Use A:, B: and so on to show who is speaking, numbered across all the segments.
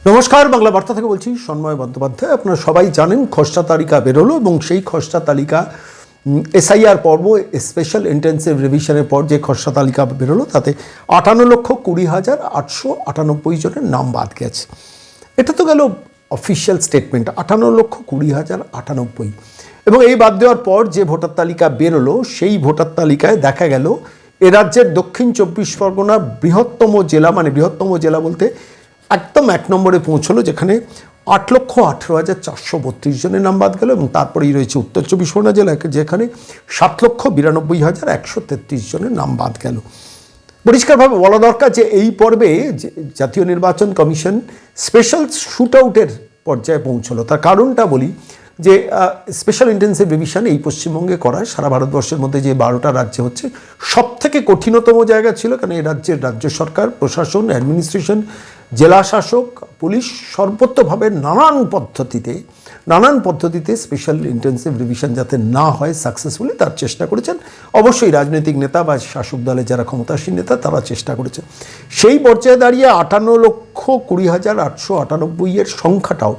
A: নমস্কার, বাংলা বার্তা থেকে বলছি সন্ময় বন্দ্যোপাধ্যায়। আপনারা সবাই জানেন খসড়া তালিকা বেরোলো এবং সেই খসড়া তালিকা এসআইআর পর্ব স্পেশাল ইন্টেন্সিভ রিভিশনের পর যে খসড়া তালিকা বেরোলো তাতে 58,20,898 জনের নাম বাদ গেছে। এটা তো গেল অফিসিয়াল স্টেটমেন্ট, 58,20,098। এবং এই বাদ দেওয়ার পর যে ভোটার তালিকা বেরোলো সেই ভোটার তালিকায় দেখা গেল এ রাজ্যের দক্ষিণ 24 পরগনার বৃহত্তম জেলা, মানে বৃহত্তম জেলা বলতে একদম 1 নম্বরে পৌঁছলো, যেখানে 8,18,432 জনের নাম বাদ গেল। এবং তারপরেই রয়েছে উত্তর 24 পরগনা জেলা, যেখানে 7,92,133 জনের নাম বাদ গেল। পরিষ্কারভাবে বলা দরকার যে এই পর্বে জাতীয় নির্বাচন কমিশন স্পেশাল শুট আউটের পর্যায়ে পৌঁছলো। তার কারণটা বলি যে স্পেশাল ইন্টেন্সিভ রিভিশন এই পশ্চিমবঙ্গে করা সারা ভারতবর্ষের মধ্যে যে 12টা রাজ্যে হচ্ছে সবথেকে কঠিনতম জায়গা ছিল, কারণ এই রাজ্যের রাজ্য সরকার, প্রশাসন, অ্যাডমিনিস্ট্রেশন, জেলা শাসক, পুলিশ সর্বত্রভাবে নানান পদ্ধতিতে স্পেশাল ইন্টেন্সিভ রিভিশন যাতে না হয় সাকসেসফুলি তার চেষ্টা করেছেন। অবশ্যই রাজনৈতিক নেতা বা শাসক দলে যারা ক্ষমতাসীন নেতা তারা চেষ্টা করেছেন। সেই পর্যায়ে দাঁড়িয়ে 58,20,898 এর সংখ্যাটাও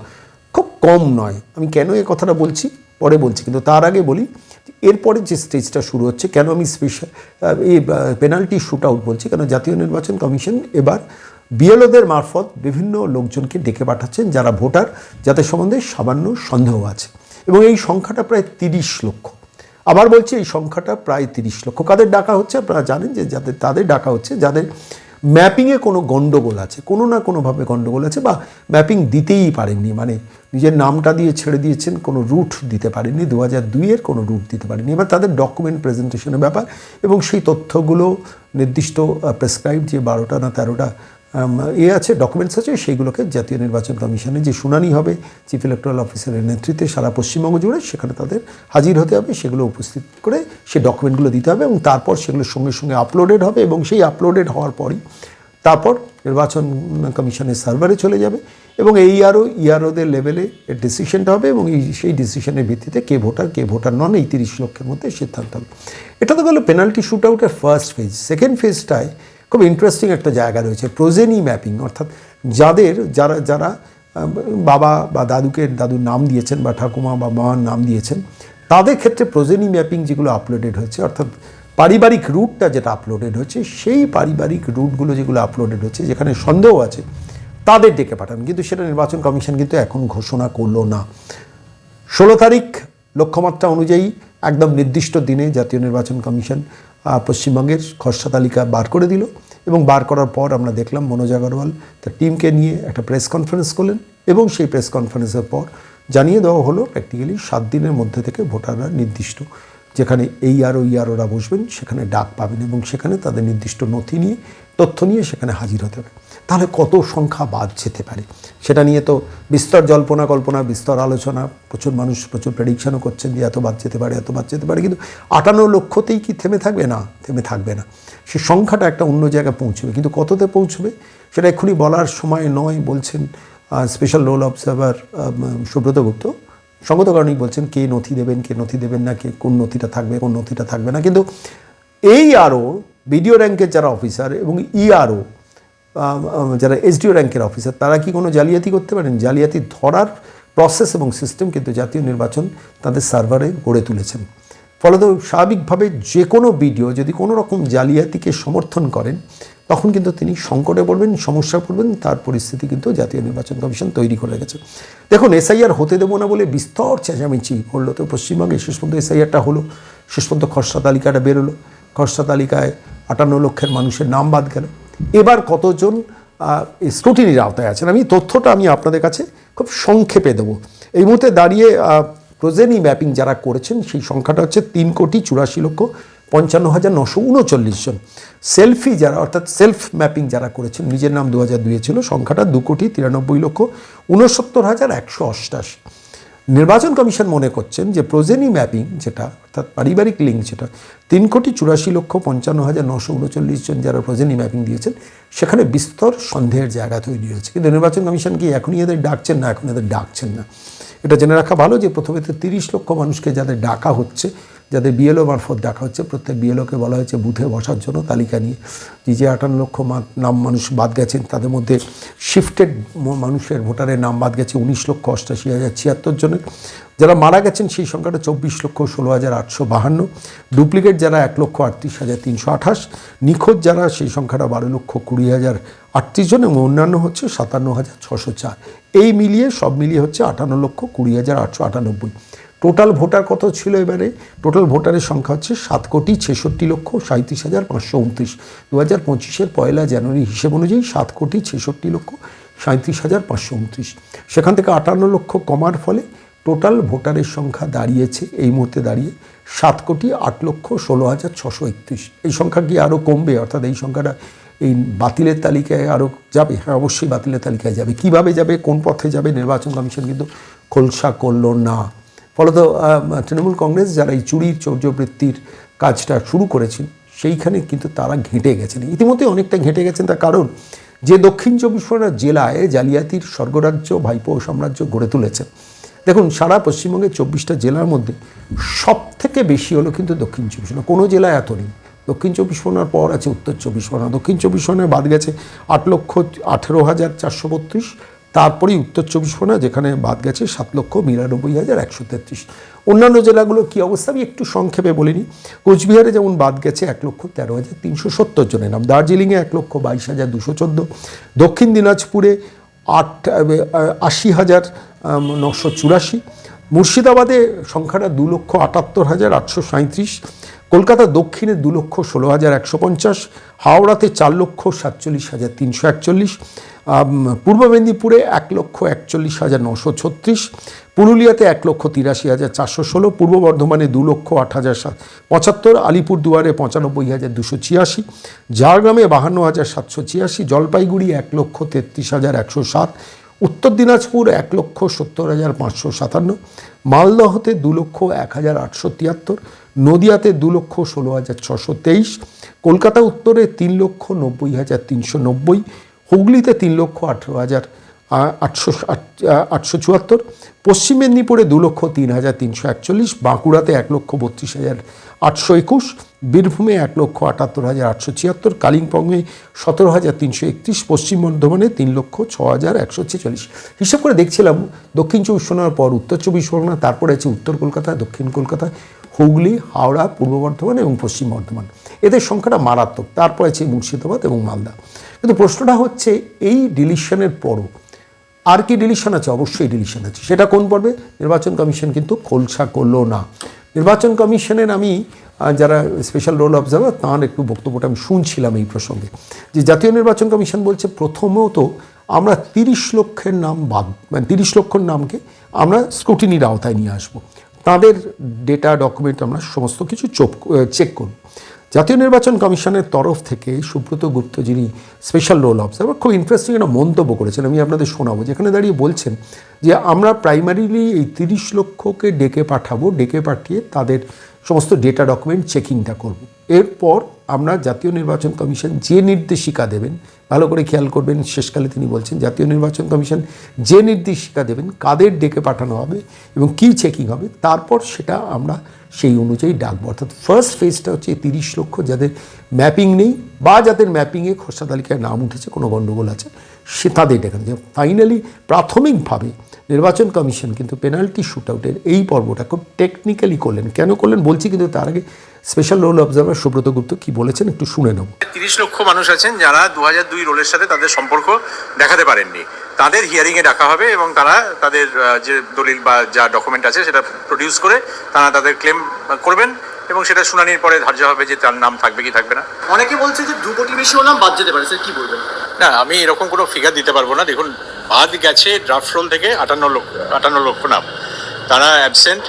A: খুব কম নয়। আমি কেন এই কথাটা বলছি পরে বলছি, কিন্তু তার আগে বলি এরপরে যে স্টেজটা শুরু হচ্ছে, কেন আমি স্পেশাল এই পেনাল্টি শুট আউট বলছি, কেন জাতীয় নির্বাচন কমিশন এবার বিএলওদের মারফত বিভিন্ন লোকজনকে ডেকে পাঠাচ্ছেন যারা ভোটার, যাদের সম্বন্ধে সামান্য সন্দেহ আছে। এবং এই সংখ্যাটা প্রায় 30 লক্ষ। আবার বলছি এই সংখ্যাটা প্রায় 30 লক্ষ। কাদের ডাকা হচ্ছে আপনারা জানেন, যে তাদের ডাকা হচ্ছে যাদের ম্যাপিংয়ে কোনো গণ্ডগোল আছে, কোনো না কোনোভাবে গণ্ডগোল আছে, বা ম্যাপিং দিতেই পারেননি, মানে নিজের নামটা দিয়ে ছেড়ে দিয়েছেন, কোনো রুট দিতে পারেননি, 2002-এর কোনো রুট দিতে পারেননি। এবার তাদের ডকুমেন্ট প্রেজেন্টেশনের ব্যাপার, এবং সেই তথ্যগুলো নির্দিষ্ট প্রেসক্রাইব যে 12টা না 13টা আছে ডকুমেন্টস আছে, সেইগুলোকে জাতীয় নির্বাচন কমিশনে যে শুনানি হবে চিফ ইলেকটোরাল অফিসারের নেতৃত্বে সারা পশ্চিমবঙ্গ জুড়ে, সেখানে তাদের হাজির হতে হবে, সেগুলো উপস্থিত করে সেই ডকুমেন্টগুলো দিতে হবে, এবং তারপর সেগুলো সঙ্গে সঙ্গে আপলোডেড হবে, এবং সেই আপলোডেড হওয়ার পরই তারপর নির্বাচন কমিশনের সার্ভারে চলে যাবে, এবং ইআরওদের লেভেলে এর ডিসিশনটা হবে, এবং সেই ডিসিশনের ভিত্তিতে কে ভোটার নন এই 30 লক্ষের মধ্যে সিদ্ধান্ত হবে। এটা তো গেল পেনাল্টি শুট আউটের ফার্স্ট ফেজ। সেকেন্ড ফেজটায় খুব ইন্টারেস্টিং একটা জায়গা রয়েছে, প্রোজেনি ম্যাপিং, অর্থাৎ যারা বাবা বা দাদুর নাম দিয়েছেন বা ঠাকুমা বা মার নাম দিয়েছেন, তাদের ক্ষেত্রে প্রোজেনি ম্যাপিং যেগুলো আপলোডেড হয়েছে, অর্থাৎ পারিবারিক রুটটা যেটা আপলোডেড হচ্ছে, সেই পারিবারিক রুটগুলো যেগুলো আপলোডেড হচ্ছে যেখানে সন্দেহ আছে তাদের ডেকে পাঠান। কিন্তু সেটা নির্বাচন কমিশন কিন্তু এখন ঘোষণা করলো না। 16 তারিখ লক্ষ্যমাত্রা অনুযায়ী একদম নির্দিষ্ট দিনে জাতীয় নির্বাচন কমিশন পশ্চিমবঙ্গের খসড়া তালিকা বার করে দিল, এবং বার করার পর আমরা দেখলাম মনোজ আগরওয়াল তার টিমকে নিয়ে একটা প্রেস কনফারেন্স করলেন, এবং সেই প্রেস কনফারেন্সের পর জানিয়ে দেওয়া হলো প্র্যাকটিক্যালি 7 দিনের মধ্যে থেকে ভোটাররা নির্দিষ্ট যেখানে ইআরওরা বসবেন সেখানে ডাক পাবেন, এবং সেখানে তাদের নির্দিষ্ট নথি নিয়ে তথ্য নিয়ে সেখানে হাজির হতে হবে। তাহলে কত সংখ্যা বাদ যেতে পারে সেটা নিয়ে তো বিস্তর কল্পনা, বিস্তর আলোচনা, প্রচুর মানুষ প্রচুর প্রেডিকশনও করছেন যে এত বাদ যেতে পারে, কিন্তু 58 লক্ষতেই কি থেমে থাকবে? না, থেমে থাকবে না। সে সংখ্যাটা একটা অন্য জায়গায় পৌঁছবে, কিন্তু কততে পৌঁছবে সেটা এক্ষুনি বলার সময় নয়, বলছেন স্পেশাল রোল অবজারভার সুব্রত গুপ্ত। সঙ্গত কারণেই বলছেন কে নথি দেবেন না, কে কোন নথিটা থাকবে না। কিন্তু এই আরও বিডিও র্যাঙ্কের যারা অফিসার এবং ইআরও যারা এসডিও র্যাঙ্কের অফিসার, তারা কি কোনো জালিয়াতি করতে পারেন? জালিয়াতি ধরার প্রসেস এবং সিস্টেম কিন্তু জাতীয় নির্বাচন তাদের সার্ভারে গড়ে তুলেছেন। ফলত স্বাভাবিকভাবে যে কোনো বিডিও যদি কোনো রকম জালিয়াতিকে সমর্থন করেন, তখন কিন্তু তিনি সংকটে পড়বেন, সমস্যায় পড়বেন। তার পরিস্থিতি কিন্তু জাতীয় নির্বাচন কমিশন তৈরি করে রেখেছে। দেখুন, এসআইআর হতে দেবো না বলে বিস্তর চেঁচামেচি করলো, তো পশ্চিমবঙ্গে শেষ পর্যন্ত এসআইআরটা হলো, শেষ পর্যন্ত খসড়া তালিকাটা বেরোলো, খসড়া তালিকায় 58 লক্ষের মানুষের নাম বাদ গেল। এবার কতজন স্ক্রুটিনির আওতায় আছেন আমি তথ্যটা আপনাদের কাছে খুব সংক্ষেপে দেবো। এই মুহূর্তে দাঁড়িয়ে প্রোজেনি ম্যাপিং যারা করেছেন সেই সংখ্যাটা হচ্ছে 3,84,55,939 জন। সেলফি যারা, অর্থাৎ সেলফ ম্যাপিং যারা করেছেন, নিজের নাম 2002 ছিল, সংখ্যাটা 2,93,69,188। নির্বাচন কমিশন মনে করছেন যে প্রোজেনি ম্যাপিং যেটা, অর্থাৎ পারিবারিক লিঙ্ক যেটা, 3,84,55,939 জন যারা প্রোজেনি ম্যাপিং দিয়েছেন, সেখানে বিস্তর সন্দেহের জায়গা তৈরি হয়েছে। কিন্তু নির্বাচন কমিশন কি এখনই এদের ডাকছেন না? এখন এদের ডাকছেন না। এটা জেনে রাখা ভালো যে প্রথমে তো 30 লক্ষ মানুষকে যাদের ডাকা হচ্ছে, যাদের বিএলও মারফত দেখা হচ্ছে, প্রত্যেক বিএলওকে বলা হয়েছে বুথে বসার জন্য তালিকা নিয়ে। যে 58 লক্ষ নাম মানুষ বাদ গেছেন, তাদের মধ্যে শিফটেড মানুষের ভোটারের নাম বাদ গেছে 19,88,076 জনের। যারা মারা গেছেন সেই সংখ্যাটা 24,16,852। ডুপ্লিকেট যারা 1,38,328। নিখোঁজ যারা সেই সংখ্যাটা 12,20,038 জন, এবং অন্যান্য হচ্ছে 57,604। এই মিলিয়ে সব মিলিয়ে হচ্ছে 58,20,898। টোটাল ভোটার কত ছিল এবারে? টোটাল ভোটারের সংখ্যা হচ্ছে 7,66,37,529। 2025-এর 1 জানুয়ারি হিসেব অনুযায়ী 7,66,37,529। সেখান থেকে 58 লক্ষ কমার ফলে টোটাল ভোটারের সংখ্যা দাঁড়িয়েছে এই মুহূর্তে দাঁড়িয়ে 7,08,16,631। এই সংখ্যা কি আরও কমবে? অর্থাৎ এই সংখ্যাটা এই বাতিলের তালিকায় আরও যাবে? হ্যাঁ, অবশ্যই বাতিলের তালিকায় যাবে। কিভাবে যাবে, কোন পথে যাবে, নির্বাচন কমিশন কিন্তু খোলসা করল না। ফলত তৃণমূল কংগ্রেস যারা এই চুরির চৌর্যবৃত্তির কাজটা শুরু করেছেন সেইখানে কিন্তু তারা ঘেঁটে গেছেন, ইতিমধ্যে অনেকটা ঘেঁটে গেছেন। তার কারণ যে দক্ষিণ চব্বিশ পরগনা জেলায় জালিয়াতির স্বর্গরাজ্য ভাইপো সাম্রাজ্য গড়ে তুলেছেন। দেখুন, সারা পশ্চিমবঙ্গের 24টা জেলার মধ্যে সব থেকে বেশি হলো কিন্তু দক্ষিণ চব্বিশ পরগনা। কোনো জেলায় এত নেই। দক্ষিণ চব্বিশ পরগনার পর আছে উত্তর চব্বিশ পরগনা। দক্ষিণ চব্বিশ পরগনায় বাদ গেছে 8,18,432। তারপরেই উত্তর চব্বিশ পরগনা, যেখানে বাদ গেছে 7,99,133। অন্যান্য জেলাগুলো কী অবস্থা আমি একটু সংক্ষেপে বলে নিই। কোচবিহারে যেমন বাদ গেছে 1,13,370 জনের নাম। দার্জিলিংয়ে 1,22,214। দক্ষিণ দিনাজপুরে 80,984। মুর্শিদাবাদে সংখ্যাটা 2,78,837। কলকাতা দক্ষিণে 2,16,150। হাওড়াতে 4,47,341। পূর্ব মেদিনীপুরে 1,41,936। পুরুলিয়াতে 1,83,416। পূর্ব বর্ধমানে 2,08,075। আলিপুরদুয়ারে 95,286। ঝাড়গ্রামে 52,786। জলপাইগুড়ি 1,33,107। উত্তর দিনাজপুর 1,70,557। মালদহতে 2,01,873। নদিয়াতে 2,16,623। কলকাতা উত্তরে 3,90,390। হুগলিতে 3,18,874। পশ্চিম মেদিনীপুরে 2,03,341। বাঁকুড়াতে 1,32,821। বীরভূমে 1,78,876। কালিম্পংয়ে 17,331। পশ্চিম বর্ধমানে 3,06,146। হিসাব করে দেখছিলাম, দক্ষিণ চব্বিশ পরগনার পর উত্তর চব্বিশ পরগনা, তারপরে আছে উত্তর কলকাতা, দক্ষিণ কলকাতা, হুগলি, হাওড়া, পূর্ব বর্ধমান এবং পশ্চিম বর্ধমান। এদের সংখ্যাটা মারাত্মক। তারপর আছে মুর্শিদাবাদ এবং মালদা। কিন্তু প্রশ্নটা হচ্ছে, এই ডিলিশনের পরও আর কি ডিলিশন আছে? অবশ্যই ডিলিশন আছে। সেটা কোন পর্বে? নির্বাচন কমিশন কিন্তু খোলসা করলো না। নির্বাচন কমিশনের আমি যারা স্পেশাল রোল অবজার্ভার তাঁর একটু বক্তব্যটা আমি শুনছিলাম এই প্রসঙ্গে, যে জাতীয় নির্বাচন কমিশন বলছে প্রথমত আমরা 30 লক্ষের নাম বাদ, মানে 30 লক্ষর নামকে আমরা স্ক্রুটিনির আওতায় নিয়ে আসবো। তাদের ডেটা ডকুমেন্ট আমরা সমস্ত কিছু চেক করব। জাতীয় নির্বাচন কমিশনের তরফ থেকে সুব্রত গুপ্ত, যিনি স্পেশাল রোল অবজারভার, খুব ইন্টারেস্টিং একটা মন্তব্য করেছেন, আমি আপনাদের শোনাবো। যেখানে দাঁড়িয়ে বলছেন যে আমরা প্রাইমারিলি এই 30 লক্ষকে ডেকে পাঠাবো, ডেকে পাঠিয়ে তাদের সমস্ত ডেটা ডকুমেন্ট চেকিংটা করব। এরপর আমরা জাতীয় নির্বাচন কমিশন যে নির্দেশিকা দেবেন, ভালো করে খেয়াল করবেন, শেষকালে তিনি বলছেন জাতীয় নির্বাচন কমিশন যে নির্দেশিকা দেবেন, কাদের ডেকে পাঠানো হবে এবং কী চেকিং হবে, তারপর সেটা আমরা সেই অনুযায়ী ডাকবো। অর্থাৎ ফার্স্ট ফেজটা হচ্ছে 30 লক্ষ যাদের ম্যাপিং নেই বা যাদের ম্যাপিংয়ে খসড়া তালিকায় নাম উঠেছে, কোনো গণ্ডগোল আছে, সে তাদের ডেকানো যায়। ফাইনালি প্রাথমিকভাবে নির্বাচন কমিশন কিন্তু পেনাল্টি শুট আউটের এই পর্বটা খুব টেকনিক্যালি করলেন। কেন করলেন বলছি, কিন্তু তার আগে স্পেশাল রোল অবজারভার সুব্রত গুপ্ত কি বলেছেন একটু শুনে নেব।
B: 30 লক্ষ মানুষ আছেন যারা 2002 রোলের সাথে তাদের সম্পর্ক দেখাতে পারেননি, তাদের হিয়ারিংয়ে ডাকা হবে এবং তারা তাদের যে দলিল বা যা ডকুমেন্ট আছে সেটা প্রডিউস করে তারা তাদের ক্লেম করবেন এবং সেটা শুনানির পরে ধার্য হবে যে তার নাম থাকবে কি থাকবে না।
C: অনেকে বলছে যে 2 কোটি বেশিও নাম বাদ যেতে পারে, স্যার কি বলবেন?
B: না, আমি এরকম কোনো ফিগার দিতে পারবো না। দেখুন, বাদ গেছে ড্রাফট রোল থেকে 58 লক্ষ নাম। তারা অ্যাবসেন্ট,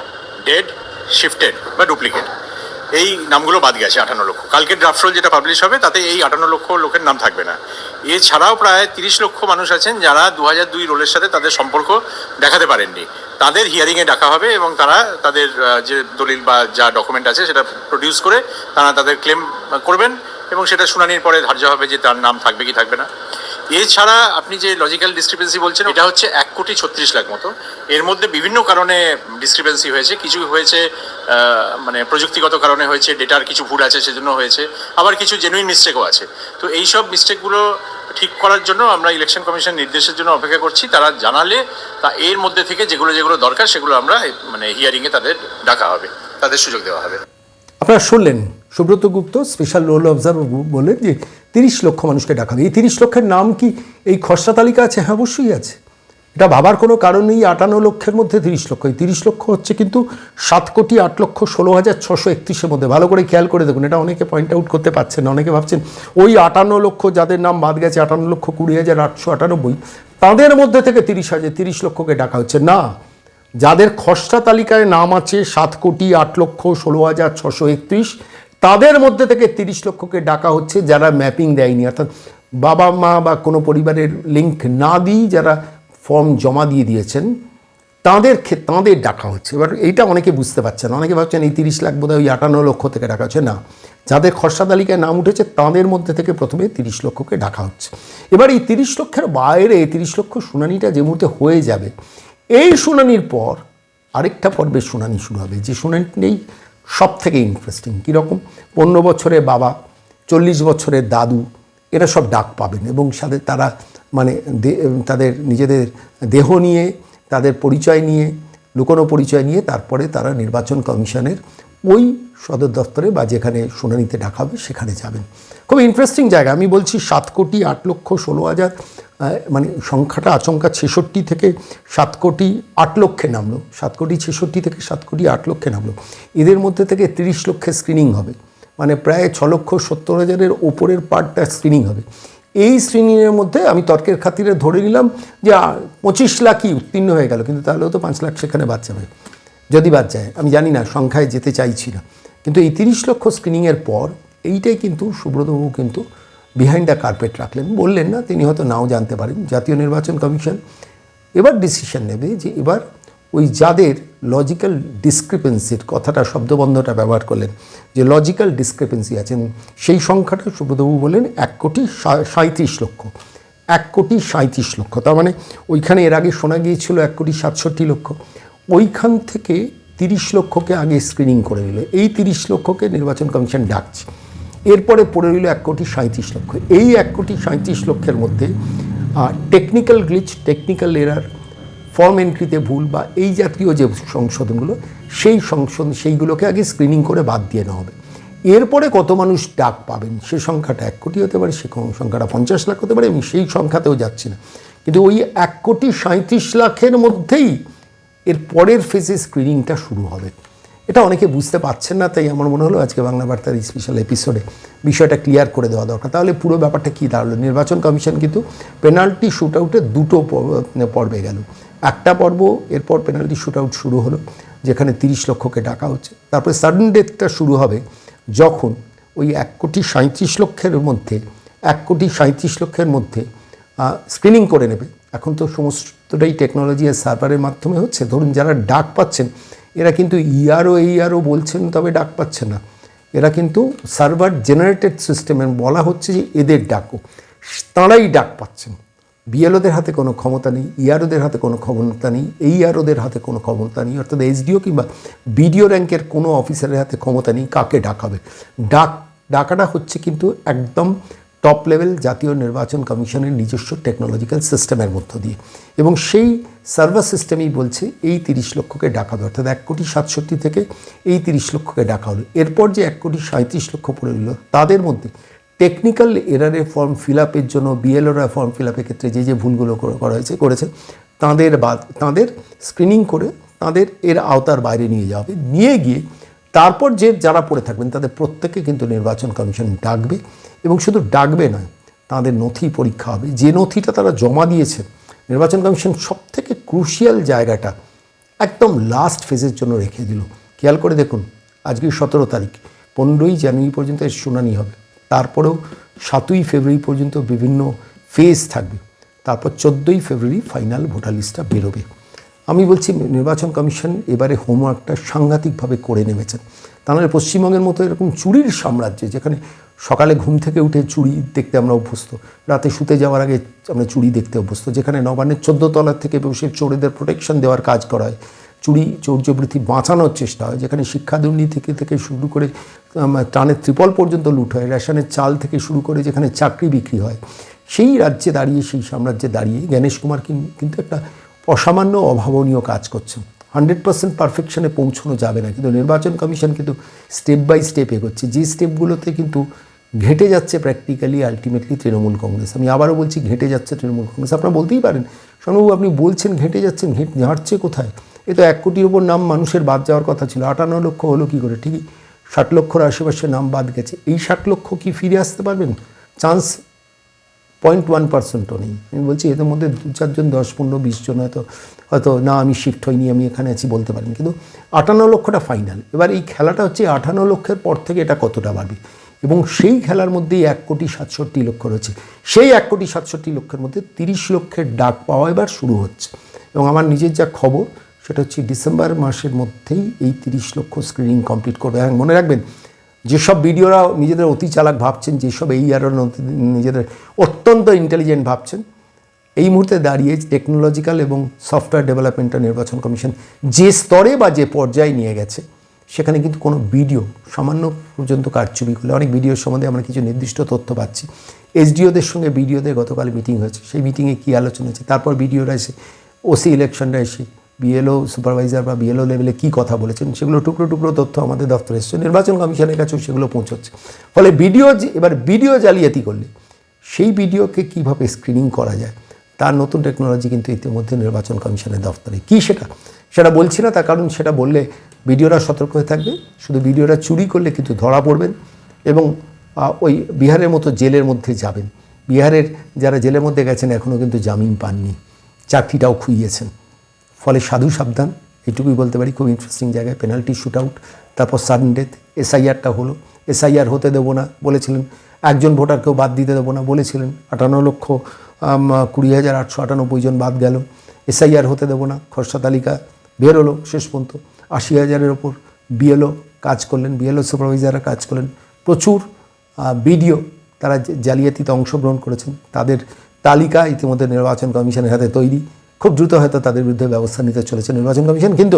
B: ডেড, শিফটেড বা ডুপ্লিকেট, এই নামগুলো বাদ গেছে 58 লক্ষ। কালকে ড্রাফট রোল যেটা পাবলিশ হবে তাতে এই 58 লক্ষ লোকের নাম থাকবে না। এছাড়াও প্রায় 30 লক্ষ মানুষ আছেন যারা 2002 রোলের সাথে তাদের সম্পর্ক দেখাতে পারেননি, তাদের হিয়ারিংয়ে ডাকা হবে এবং তারা তাদের যে দলিল বা যা ডকুমেন্ট আছে সেটা প্রডিউস করে তারা তাদের ক্লেম করবেন এবং সেটা শুনানির পরে ধার্য হবে যে তার নাম থাকবে কি থাকবে না। এছাড়া আপনি যে লজিক্যাল ডিসক্রিপেন্সি বলছেন, এটা হচ্ছে 1,36,00,000 মতো। এর মধ্যে বিভিন্ন কারণে ডিসক্রিপেন্সি হয়েছে। কিছু হয়েছে মানে প্রযুক্তিগত কারণে হয়েছে, ডেটার কিছু ভুল আছে সেজন্য হয়েছে, আবার কিছু জেনুইন মিস্টেকও আছে। তো এই সব মিস্টেকগুলো ঠিক করার জন্য আমরা ইলেকশন কমিশন নির্দেশের জন্য অপেক্ষা করছি। তারা জানালে তা এর মধ্যে থেকে যেগুলো যেগুলো দরকার সেগুলো আমরা মানে হিয়ারিংয়ে তাদের ডাকা হবে, তাদের সুযোগ দেওয়া হবে।
A: আপনারা শুনলেন সুব্রত গুপ্ত স্পেশাল রোল অবজারভার বললেন যে 30 লক্ষ মানুষকে ডাকা হবে। এই 30 লক্ষের নাম কি এই খসড়া তালিকা আছে? হ্যাঁ, অবশ্যই আছে। এটা ভাবার কোনো কারণ নেই। 58 লক্ষের মধ্যে 30 লক্ষ, এই 30 লক্ষ হচ্ছে কিন্তু 7,08,16,631 মধ্যে। ভালো করে খেয়াল করে দেখুন, এটা অনেকে পয়েন্ট আউট করতে পারছেন না। অনেকে ভাবছেন ওই 58 লক্ষ যাদের নাম বাদ গেছে, 58,20,898, তাদের মধ্যে থেকে 30 লক্ষকে ডাকা হচ্ছে না। যাদের খসড়া তালিকায় নাম আছে 7,08,16,631, তাদের মধ্যে থেকে 30 লক্ষকে ডাকা হচ্ছে যারা ম্যাপিং দেয়নি, অর্থাৎ বাবা মা বা কোনো পরিবারের লিঙ্ক না দিয়ে যারা ফর্ম জমা দিয়ে দিয়েছেন, তাদের ডাকা হচ্ছে। এবার এইটা অনেকে বুঝতে পারছেন, অনেকে ভাবছেন এই 30 লাখ বোধহয় ওই 58 লক্ষ থেকে ডাকা হচ্ছে। না, যাদের খসড়া তালিকায় নাম উঠেছে তাদের মধ্যে থেকে প্রথমে 30 লক্ষকে ডাকা হচ্ছে। এবার এই 30 লক্ষের বাইরে 30 লক্ষ শুনানিটা যে মুহূর্তে হয়ে যাবে, এই শুনানির পর আরেকটা পর্বের শুনানি শুরু হবে, যে শুনানিটাই সব থেকে ইন্টারেস্টিং। কীরকম? 15 বছরের বাবা, 40 বছরের দাদু, এরা সব ডাক পাবেন এবং সাথে তারা মানে তাদের নিজেদের দেহ নিয়ে, তাদের পরিচয় নিয়ে, লুকোনো পরিচয় নিয়ে তারপরে তারা নির্বাচন কমিশনের ওই সদর দপ্তরে বা যেখানে শুনানিতে ডাকা হবে সেখানে যাবেন। খুব ইন্টারেস্টিং জায়গা। আমি বলছি 7,08,16,000 মানে সংখ্যাটা আচমকা 66 থেকে 7,08,00,000 নামলো, 7,66,000 থেকে 7,08,00,000 নামলো। এদের মধ্যে থেকে 30 লক্ষের স্ক্রিনিং হবে, মানে প্রায় 6,70,000-এর ওপরের পার্টটা স্ক্রিনিং হবে। এই স্ক্রিনিংয়ের মধ্যে আমি তর্কের খাতিরে ধরে নিলাম যে 25 লাখই উত্তীর্ণ হয়ে গেল, কিন্তু তাহলেও তো 5 লাখ সেখানে বাদ যাবে, যদি বাদ যায়। আমি জানি না, সংখ্যায় যেতে চাইছি না, কিন্তু এই 30 লক্ষ স্ক্রিনিংয়ের পর এইটাই কিন্তু সুব্রতবাবু কিন্তু বিহাইন্ড দ্য কার্পেট রাখলেন। বললেন না, তিনি হয়তো নাও জানতে পারেন। জাতীয় নির্বাচন কমিশন এবার ডিসিশন নেবে যে এবার ওই যাদের লজিক্যাল ডিসক্রিপেন্সির কথাটা, শব্দবন্ধটা ব্যবহার করলেন, যে লজিক্যাল ডিসক্রিপেন্সি আছেন, সেই সংখ্যাটা সুব্রতবাবু বললেন 1,37,00,000। 1,37,00,000, তার মানে ওইখানে এর আগে শোনা গিয়েছিল 1,67,00,000। ওইখান থেকে 30 লক্ষকে আগে স্ক্রিনিং করে নিল। এই 30 লক্ষকে নির্বাচন কমিশন ডাকছে। এরপরে পড়ে রইল 1,37,00,000। এই 1,37,00,000-এর মধ্যে technical glitch, technical error, form এন্ট্রিতে ভুল বা এই জাতীয় যে সংশোধনগুলো, সেইগুলোকে আগে স্ক্রিনিং করে বাদ দিয়ে নেওয়া হবে। এরপরে কত মানুষ ডাক পাবেন সে সংখ্যাটা 1 কোটি হতে পারে, সে সংখ্যাটা 50 লাখ হতে পারে, আমি সেই সংখ্যাতেও যাচ্ছি না। কিন্তু ওই 1,37,00,000-এর মধ্যেই এর পরের ফেজে স্ক্রিনিংটা শুরু হবে। এটা অনেকে বুঝতে পারছেন না, তাই আমার মনে হলো আজকে বাংলা বার্তার এই স্পেশাল এপিসোডে বিষয়টা ক্লিয়ার করে দেওয়া দরকার। তাহলে পুরো ব্যাপারটা কী দাঁড়ালো? নির্বাচন কমিশন কিন্তু পেনাল্টি শ্যুট আউটে 2টো পর্বে গেল। একটা পর্ব, এরপর পেনাল্টি শ্যুট আউট শুরু হলো যেখানে 30 লক্ষকে ডাকা হচ্ছে। তারপরে সাডেন ডেথটা শুরু হবে যখন ওই 1,37,00,000-এর মধ্যে 1,37,00,000-এর মধ্যে স্ক্রিনিং করে নেবে। এখন তো সমস্তটাই টেকনোলজি আর সার্ভারের মাধ্যমে হচ্ছে। ধরুন যারা ডাক পাচ্ছেন, এরা কিন্তু ইআরও বলছেন, তবে ডাক পাচ্ছে না। এরা কিন্তু সার্ভার জেনারেটেড সিস্টেমে বলা হচ্ছে যে এদের ডাকো, তাঁরাই ডাক পাচ্ছেন। বিএলওদের হাতে কোনো ক্ষমতা নেই, ইআরওদের হাতে কোনো ক্ষমতা নেই, এইআরওদের হাতে কোনো ক্ষমতা নেই, অর্থাৎ এসডিও কিংবা বিডিও র্যাঙ্কের কোনো অফিসারের হাতে ক্ষমতা নেই কাকে ডাকাবে। ডাকাটা হচ্ছে কিন্তু একদম টপ লেভেল জাতীয় নির্বাচন কমিশনের নিজস্ব টেকনোলজিক্যাল সিস্টেমের মধ্য দিয়ে, এবং সেই সার্ভার সিস্টেমেই বলছে এই 30 লক্ষকে ডাকা হবে। অর্থাৎ 1,67,00,000 থেকে এই 30 লক্ষকে ডাকা হলো। এরপর যে 1,37,00,000 পড়ে রইল, তাদের মধ্যে টেকনিক্যাল এরারে ফর্ম ফিল আপের জন্য বিএলওরা ফর্ম ফিল আপের ক্ষেত্রে যে ভুলগুলো করেছে তাদের স্ক্রিনিং করে তাদের এর আওতার বাইরে নিয়ে যাওয়া হবে। নিয়ে গিয়ে তারপর যারা পড়ে থাকবেন তাদের প্রত্যেককে কিন্তু নির্বাচন কমিশন ডাকবে, এবং শুধু ডাকবে নয়, তাদের নথি পরীক্ষা হবে। যে নথিটা তারা জমা দিয়েছেন, নির্বাচন কমিশন সবথেকে ক্রুশিয়াল জায়গাটা একদম লাস্ট ফেজের জন্য রেখে দিল। খেয়াল করে দেখুন, আজকে 17 তারিখ, 15ই জানুয়ারি পর্যন্ত এর শুনানি হবে। তারপরেও 7ই ফেব্রুয়ারি পর্যন্ত বিভিন্ন ফেজ থাকবে। তারপর 14ই ফেব্রুয়ারি ফাইনাল ভোটার লিস্টটা বেরোবে। আমি বলছি নির্বাচন কমিশন এবারে হোমওয়ার্কটা সাংঘাতিকভাবে করে নেমেছেন। তা নাহলে পশ্চিমবঙ্গের মতো এরকম চুরির সাম্রাজ্যে, যেখানে সকালে ঘুম থেকে উঠে চুরি দেখতে আমরা অভ্যস্ত, রাতে শুতে যাওয়ার আগে আমরা চুরি দেখতে অভ্যস্ত, যেখানে নবান্নের 14 তলার থেকে বসে চোরেদের প্রোটেকশন দেওয়ার কাজ করা হয়, চুরি চৌর্যবৃত্তি বাঁচানোর চেষ্টা হয়, যেখানে শিক্ষা দুর্নীতি থেকে শুরু করে ত্রাণের ত্রিপল পর্যন্ত লুট হয়, রেশনের চাল থেকে শুরু করে যেখানে চাকরি বিক্রি হয়, সেই রাজ্যে দাঁড়িয়ে, সেই সাম্রাজ্যে দাঁড়িয়ে গণেশ কুমার কিন্তু একটা অসামান্য অভাবনীয় কাজ করছেন। 100% পারফেকশনে পৌঁছানো যাবে না, কিন্তু নির্বাচন কমিশন কিন্তু স্টেপ বাই স্টেপ এগোচ্ছে। যে স্টেপগুলোতে কিন্তু ঘেঁটে যাচ্ছে প্র্যাকটিক্যালি আলটিমেটলি তৃণমূল কংগ্রেস। আমি আবারও বলছি, ঘেঁটে যাচ্ছে তৃণমূল কংগ্রেস। আপনারা বলতেই পারেন, সোনবাবু আপনি বলছেন ঘেঁটে যাচ্ছেন, ঝাড়ছে কোথায়? এ তো 1 কোটির ওপর নাম মানুষের বাদ যাওয়ার কথা ছিল, 58 লক্ষ হলো কী করে? ঠিকই 60 লক্ষর আশেপাশে নাম বাদ গেছে। এই 60 লক্ষ কি ফিরে আসতে পারবেন? চান্স 0.1%ও নেই। আমি বলছি এদের মধ্যে 2-4 জন, 10, 15, 20 জন হয়তো না আমি শিফট হইনি, আমি এখানে আছি বলতে পারেন, কিন্তু 58 লক্ষটা ফাইনাল। এবার এই খেলাটা হচ্ছে 58 লক্ষের পর থেকে এটা কতটা বাড়বে, এবং সেই খেলার মধ্যেই 1,67,00,000 রয়েছে। সেই 1,67,00,000 মধ্যে 30 লক্ষের ডাক পাওয়া এবার শুরু হচ্ছে, এবং আমার নিজের যা খবর সেটা হচ্ছে ডিসেম্বর মাসের মধ্যেই এই 30 লক্ষ স্ক্রিনিং কমপ্লিট করবে। হ্যাঁ, মনে রাখবেন, যেসব বিডিওরা নিজেদের অতি চালাক ভাবছেন, যেসব এই আর নিজেদের অত্যন্ত ইন্টেলিজেন্ট ভাবছেন, এই মুহূর্তে দাঁড়িয়ে টেকনোলজিক্যাল এবং সফটওয়্যার ডেভেলপমেন্টটা নির্বাচন কমিশন যে স্তরে বা যে পর্যায়ে নিয়ে গেছে, সেখানে কিন্তু কোনো ভিডিও সামান্য পর্যন্ত কারচুপি করলে, অনেক ভিডিওর সম্বন্ধে আমরা কিছু নির্দিষ্ট তথ্য পাচ্ছি। এসডিওদের সঙ্গে বিডিওদের গতকাল মিটিং হয়েছে, সেই মিটিংয়ে কী আলোচনা হয়েছে, তারপর বিডিওরা এসে ওসি ইলেকশনরা এসে বিএলও সুপারভাইজার বা বিএলও লেভেলে কী কথা বলেছেন, সেগুলো টুকরো টুকরো তথ্য আমাদের দপ্তরে এসছে, নির্বাচন কমিশনের কাছেও সেগুলো পৌঁছচ্ছে। ফলে এবার ভিডিও জালিয়াতি করলে সেই ভিডিওকে কীভাবে স্ক্রিনিং করা যায়, তার নতুন টেকনোলজি কিন্তু ইতিমধ্যে নির্বাচন কমিশনের দপ্তরে। কী সেটা বলছি না, তার কারণ সেটা বললে ভিডিওরা সতর্ক হয়ে থাকবে। শুধু ভিডিওরা চুরি করলে কিন্তু ধরা পড়বেন, এবং ওই বিহারের মতো জেলের মধ্যে যাবেন। বিহারের যারা জেলের মধ্যে গেছেন এখনও কিন্তু জামিন পাননি, চাকরিটাও খুইয়েছেন। ফলে সাধু সাবধান, এটুকুই বলতে পারি। খুব ইন্টারেস্টিং জায়গায় পেনাল্টি শুট আউট, তারপর সাডেন ডেথ। এসআইআরটা হলো, এসআইআর হতে দেবো না বলেছিলেন, একজন ভোটারকেও বাদ দিতে দেবো না বলেছিলেন, 58,20,898 জন বাদ গেল। এসআইআর হতে দেবো না, খসড়া তালিকা বের হলো, শেষ পর্যন্ত 80,000-এর ওপর বিএলও কাজ করলেন, বিএলও সুপারভাইজাররা কাজ করলেন। প্রচুর বিডিও তারা জালিয়াতিতে অংশগ্রহণ করেছেন, তাদের তালিকা ইতিমধ্যে নির্বাচন কমিশনের হাতে তৈরি। খুব দ্রুত হয়তো তাদের বিরুদ্ধে ব্যবস্থা নিতে চলেছে নির্বাচন কমিশন। কিন্তু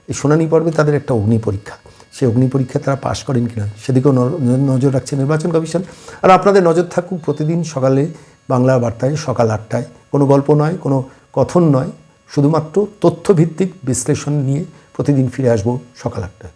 A: এই শুনানি পর্বে তাদের একটা অগ্নি পরীক্ষা, সেই অগ্নি পরীক্ষা তারা পাশ করেন কিনা সেদিকেও নজর রাখছে নির্বাচন কমিশন। আর আপনাদের নজর থাকুক প্রতিদিন সকালে বাংলা বার্তায় সকাল 8টায়। কোনো গল্প নয়, কোনো কথন নয়, শুধুমাত্র তথ্যভিত্তিক বিশ্লেষণ নিয়ে প্রতিদিন ফিরে আসবো সকাল 8টায়।